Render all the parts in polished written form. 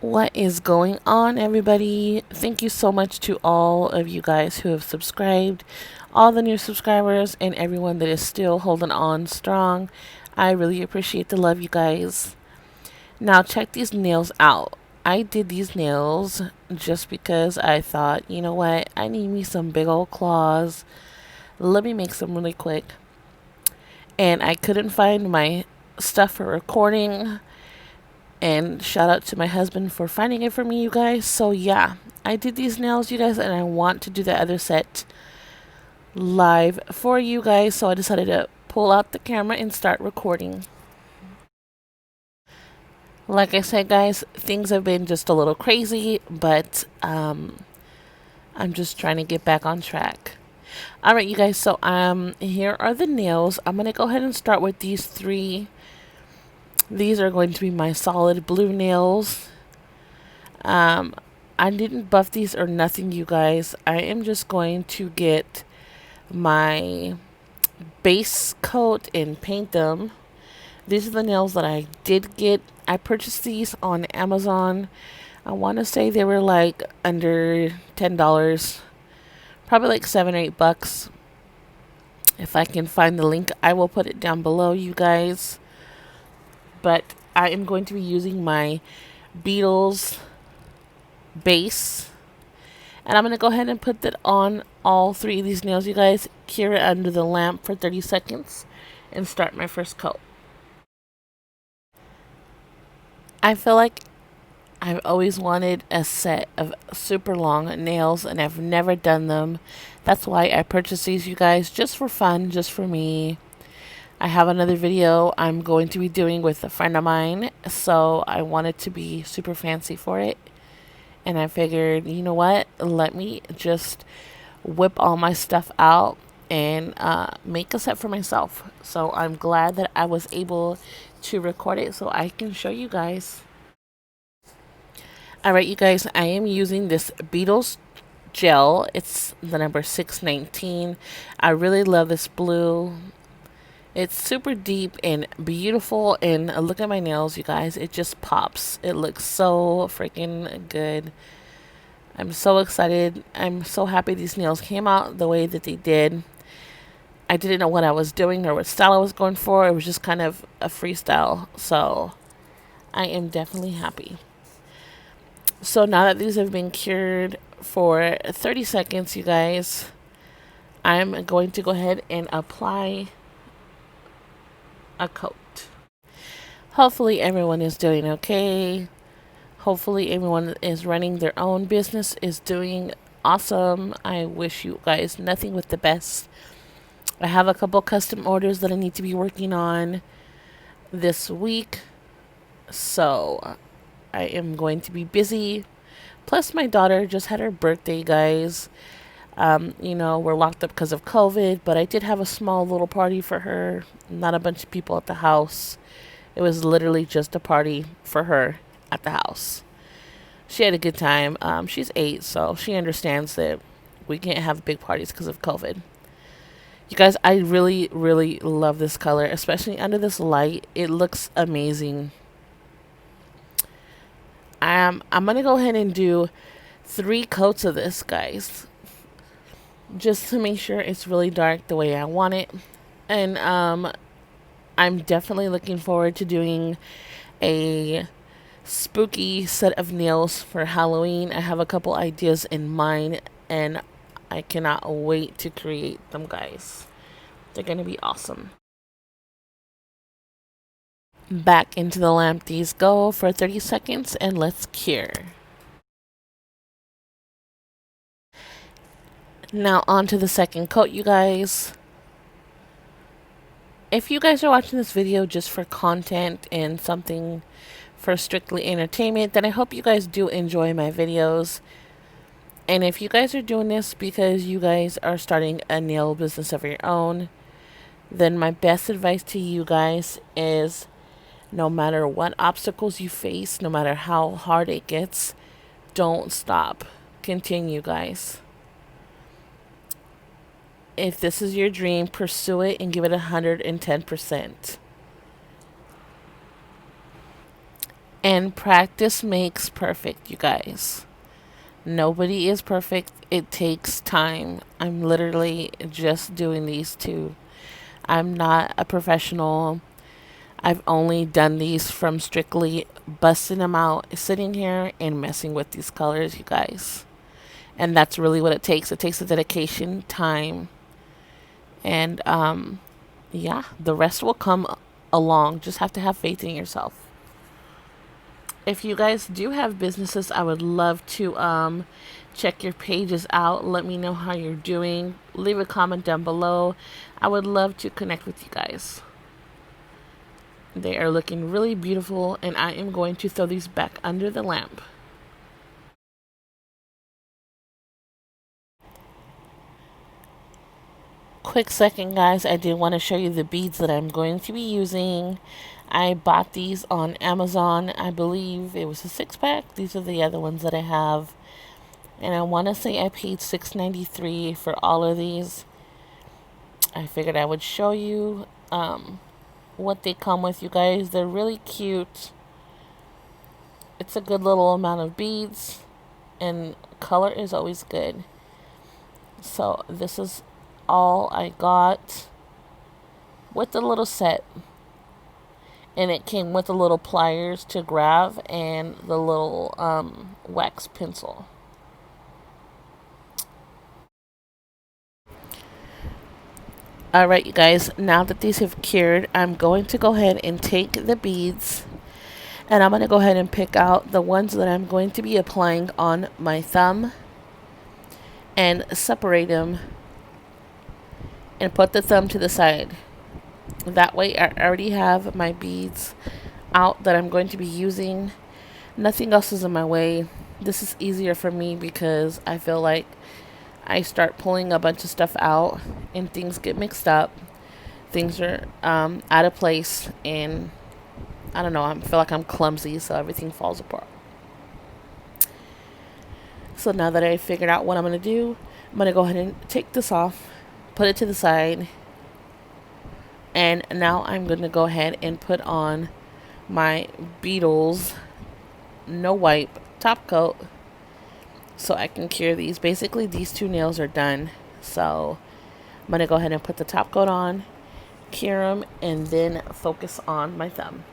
What is going on, everybody? Thank you so much to all of you guys who have subscribed, all the new subscribers, and everyone that is still holding on strong. I really appreciate the love, you guys. Now, check these nails out. I did these nails just because I thought, you know what? I need me some big old claws. Let me make some really quick. And I couldn't find my stuff for recording. And shout out to my husband for finding it for me, you guys. So yeah, I did these nails, you guys, and I want to do the other set live for you guys. So I decided to pull out the camera and start recording. Like I said, guys, things have been just a little crazy, but I'm just trying to get back on track. All right, you guys. So here are the nails. I'm gonna go ahead and start with these three. These are going to be my solid blue nails. I didn't buff these or nothing, you guys. I am just going to get my base coat and paint them. These are the nails that I did get. I purchased these on Amazon. I want to say they were like under $10. Probably like $7 or $8. If I can find the link, I will put it down below, you guys. But I am going to be using my Beetles base, and I'm going to go ahead and put that on all three of these nails, you guys. Cure it under the lamp for 30 seconds and start my first coat. I feel like I've always wanted a set of super long nails and I've never done them. That's why I purchased these, you guys, just for fun, just for me. I have another video I'm going to be doing with a friend of mine, so I wanted to be super fancy for it. And I figured, you know what? Let me just whip all my stuff out and make a set for myself. So I'm glad that I was able to record it so I can show you guys. All right, you guys, I am using this Beetles gel. It's the number 619. I really love this blue. It's super deep and beautiful, and look at my nails, you guys. It just pops. It looks so freaking good. I'm so excited. I'm so happy these nails came out the way that they did. I didn't know what I was doing or what style I was going for. It was just kind of a freestyle. So I am definitely happy. So now that these have been cured for 30 seconds, you guys, I'm going to go ahead and apply a coat. Hopefully everyone is doing okay. Hopefully everyone is running their own business is doing awesome. I wish you guys nothing but the best. I have a couple custom orders that I need to be working on this week, so I am going to be busy. Plus my daughter just had her birthday, guys. We're locked up because of COVID, but I did have a small little party for her. Not a bunch of people at the house. It was literally just a party for her at the house. She had a good time. She's 8, so she understands that we can't have big parties because of COVID. You guys, I really, really love this color, especially under this light. It looks amazing. I'm going to go ahead and do 3 coats of this, guys, just to make sure it's really dark the way I want it. And I'm definitely looking forward to doing a spooky set of nails for Halloween. I have a couple ideas in mind, and I cannot wait to create them, guys. They're going to be awesome. Back into the lamp these go for 30 seconds, and let's cure. Now on to the second coat, you guys. If you guys are watching this video just for content and something for strictly entertainment, then I hope you guys do enjoy my videos. And if you guys are doing this because you guys are starting a nail business of your own, then my best advice to you guys is, no matter what obstacles you face, no matter how hard it gets, don't stop. Continue, guys. If this is your dream, pursue it and give it 110%. And practice makes perfect, you guys. Nobody is perfect. It takes time. I'm literally just doing these two. I'm not a professional. I've only done these from strictly busting them out, sitting here and messing with these colors, you guys. And that's really what it takes. It takes a dedication, time, and yeah, the rest will come along. Just have to have faith in yourself. If you guys do have businesses, I would love to check your pages out. Let me know how you're doing. Leave a comment down below. I would love to connect with you guys. They are looking really beautiful, and I am going to throw these back under the lamp. Quick second, guys, I do want to show you the beads that I'm going to be using. I bought these on Amazon. I believe it was a 6-pack. These are the other ones that I have. And I want to say I paid $6.93 for all of these. I figured I would show you what they come with, you guys. They're really cute. It's a good little amount of beads, and color is always good. So this is all I got with the little set. And it came with the little pliers to grab and the little wax pencil. Alright, you guys, now that these have cured, I'm going to go ahead and take the beads, and I'm going to go ahead and pick out the ones that I'm going to be applying on my thumb and separate them and put the thumb to the side. That way I already have my beads out that I'm going to be using. Nothing else is in my way. This is easier for me because I feel like I start pulling a bunch of stuff out and things get mixed up. Things are out of place, and I don't know, I feel like I'm clumsy, so everything falls apart. So now that I figured out what I'm going to do, I'm going to go ahead and take this off, put it to the side, and now I'm going to go ahead and put on my Beetles No Wipe top coat so I can cure these. Basically, these two nails are done, so I'm going to go ahead and put the top coat on, cure them, and then focus on my thumb.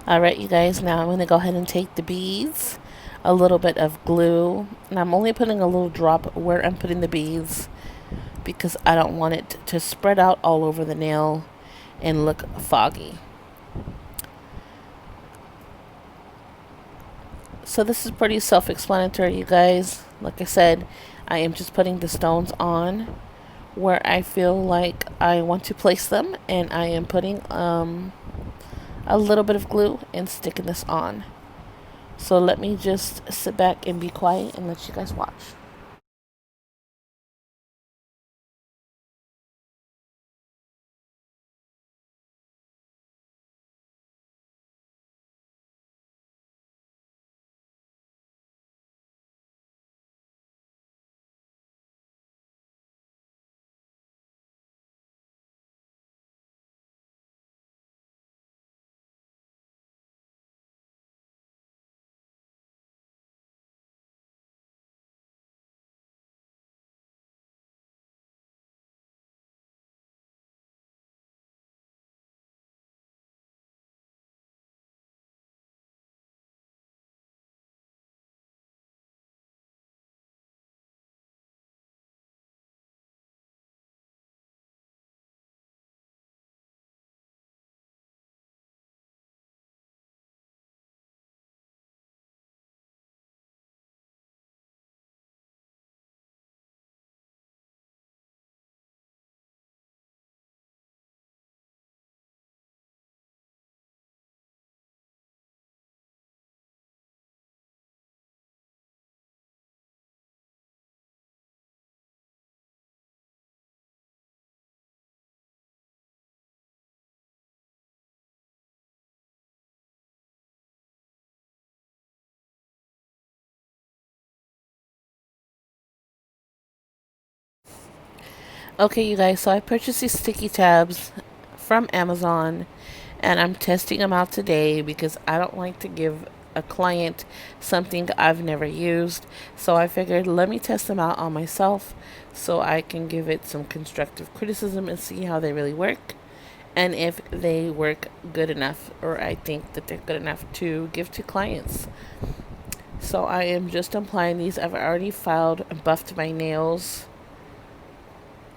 Alright, you guys, now I'm going to go ahead and take the beads, a little bit of glue, and I'm only putting a little drop where I'm putting the beads because I don't want it to spread out all over the nail and look foggy. So this is pretty self-explanatory, you guys. Like I said, I am just putting the stones on where I feel like I want to place them, and I am putting a little bit of glue and sticking this on. So let me just sit back and be quiet and let you guys watch. Okay, you guys, so I purchased these sticky tabs from Amazon and I'm testing them out today because I don't like to give a client something I've never used. So I figured let me test them out on myself so I can give it some constructive criticism and see how they really work and if they work good enough or I think that they're good enough to give to clients. So I am just applying these. I've already filed and buffed my nails.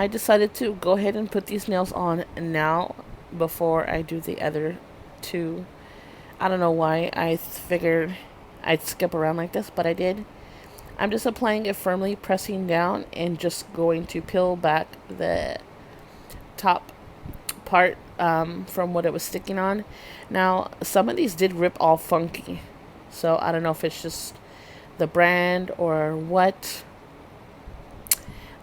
I decided to go ahead and put these nails on now before I do the other two. I don't know why I figured I'd skip around like this, but I did. I'm just applying it firmly, pressing down, and just going to peel back the top part from what it was sticking on. Now, some of these did rip all funky, so I don't know if it's just the brand or what.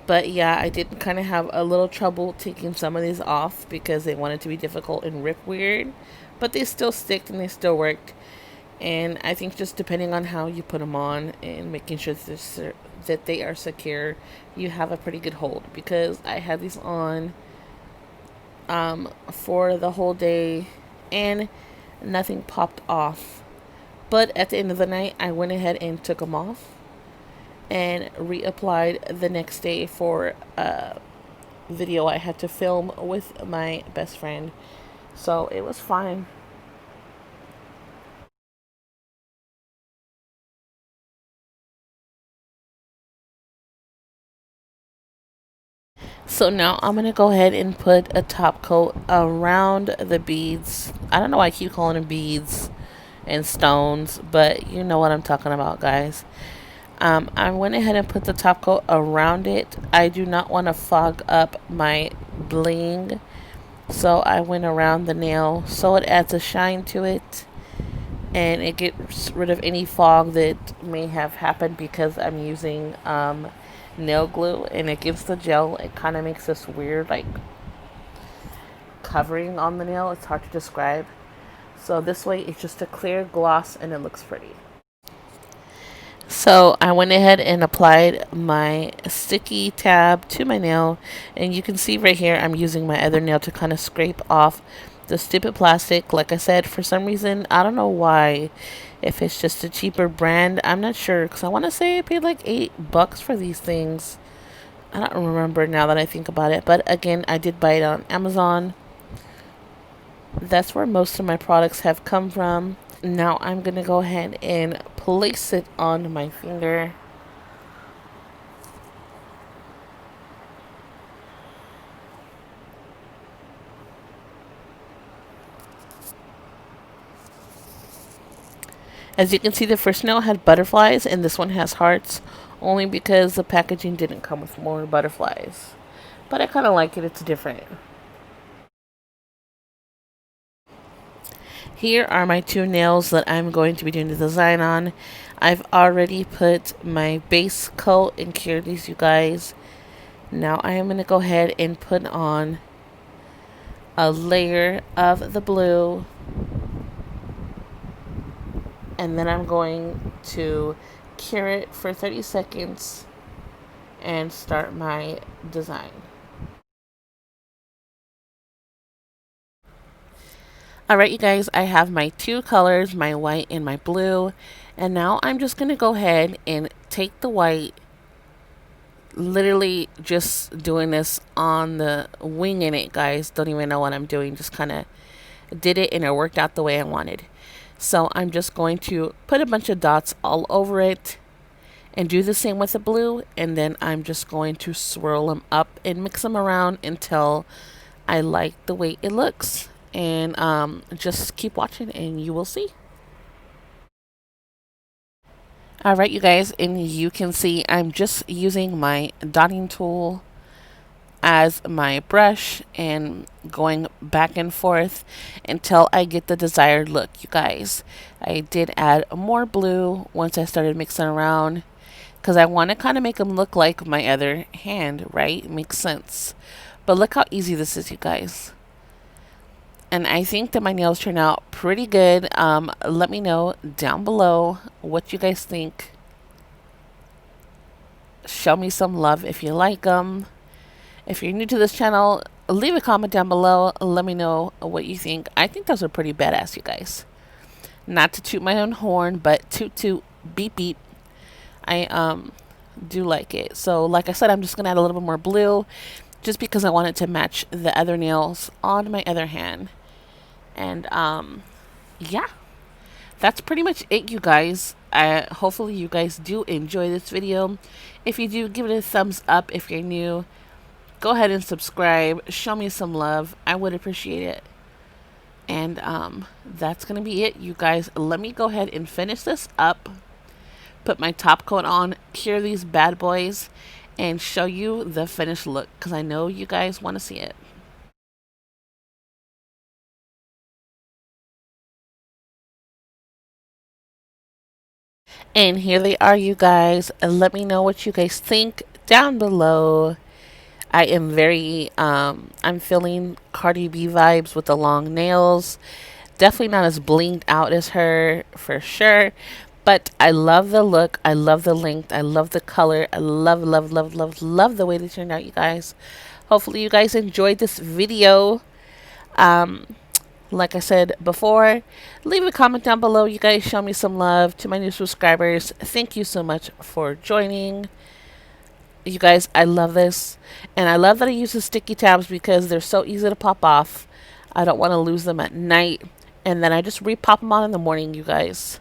But yeah, I did kind of have a little trouble taking some of these off because they wanted to be difficult and rip weird. But they still sticked and they still worked. And I think just depending on how you put them on and making sure that they are secure, you have a pretty good hold. Because I had these on for the whole day and nothing popped off. But at the end of the night, I went ahead and took them off and reapplied the next day for a video I had to film with my best friend. So it was fine. So now I'm going to go ahead and put a top coat around the beads. I don't know why I keep calling them beads and stones, but you know what I'm talking about, guys. I went ahead and put the top coat around it. I do not want to fog up my bling, so I went around the nail so it adds a shine to it and it gets rid of any fog that may have happened because I'm using nail glue and against the gel. It kind of makes this weird like covering on the nail. It's hard to describe. So this way it's just a clear gloss and it looks pretty. So I went ahead and applied my sticky tab to my nail, and you can see right here I'm using my other nail to kind of scrape off the stupid plastic. Like I said, for some reason, I don't know why, if it's just a cheaper brand, I'm not sure, because I want to say I paid like $8 for these things. I don't remember now that I think about it, but again, I did buy it on Amazon. That's where most of my products have come from. Now I'm going to go ahead and place it on my finger. As you can see, the first nail had butterflies and this one has hearts, only because the packaging didn't come with more butterflies. But I kind of like it, it's different. Here are my two nails that I'm going to be doing the design on. I've already put my base coat and cured these, you guys. Now I am going to go ahead and put on a layer of the blue. And then I'm going to cure it for 30 seconds and start my design. Alright, you guys, I have my two colors, my white and my blue. And now I'm just going to go ahead and take the white, literally just doing this on the wing in it, guys. Don't even know what I'm doing, just kind of did it and it worked out the way I wanted. So I'm just going to put a bunch of dots all over it and do the same with the blue, and then I'm just going to swirl them up and mix them around until I like the way it looks. And just keep watching and you will see. Alright, you guys, and you can see I'm just using my dotting tool as my brush and going back and forth until I get the desired look, you guys. I did add more blue once I started mixing around because I want to kind of make them look like my other hand, right? It makes sense. But look how easy this is, you guys. And I think that my nails turned out pretty good. Let me know down below what you guys think. Show me some love if you like them. If you're new to this channel, leave a comment down below. Let me know what you think. I think those are pretty badass, you guys. Not to toot my own horn, but toot toot, beep beep. I do like it. So like I said, I'm just gonna add a little bit more blue just because I want it to match the other nails on my other hand. And yeah, that's pretty much it, you guys. Hopefully you guys do enjoy this video. If you do, give it a thumbs up. If you're new, go ahead and subscribe. Show me some love. I would appreciate it. And that's gonna be it, you guys. Let me go ahead and finish this up, put my top coat on, cure these bad boys, and show you the finished look because I know you guys want to see it. And here they are, you guys. Let me know what you guys think down below. I am I'm feeling Cardi B vibes with the long nails. Definitely not as blinged out as her, for sure. But I love the look. I love the length. I love the color. I love, love, love, love, love the way they turned out, you guys. Hopefully you guys enjoyed this video. Like I said before, leave a comment down below. You guys show me some love. To my new subscribers, thank you so much for joining. You guys, I love this. And I love that I use the sticky tabs because they're so easy to pop off. I don't want to lose them at night. And then I just re-pop them on in the morning, you guys.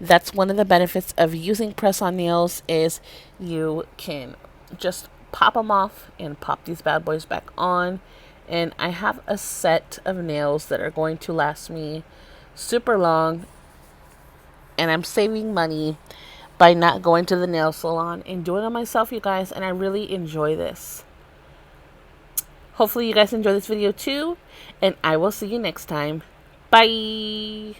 That's one of the benefits of using press-on nails is you can just pop them off and pop these bad boys back on. And I have a set of nails that are going to last me super long. And I'm saving money by not going to the nail salon and doing it myself, you guys. And I really enjoy this. Hopefully you guys enjoy this video too. And I will see you next time. Bye.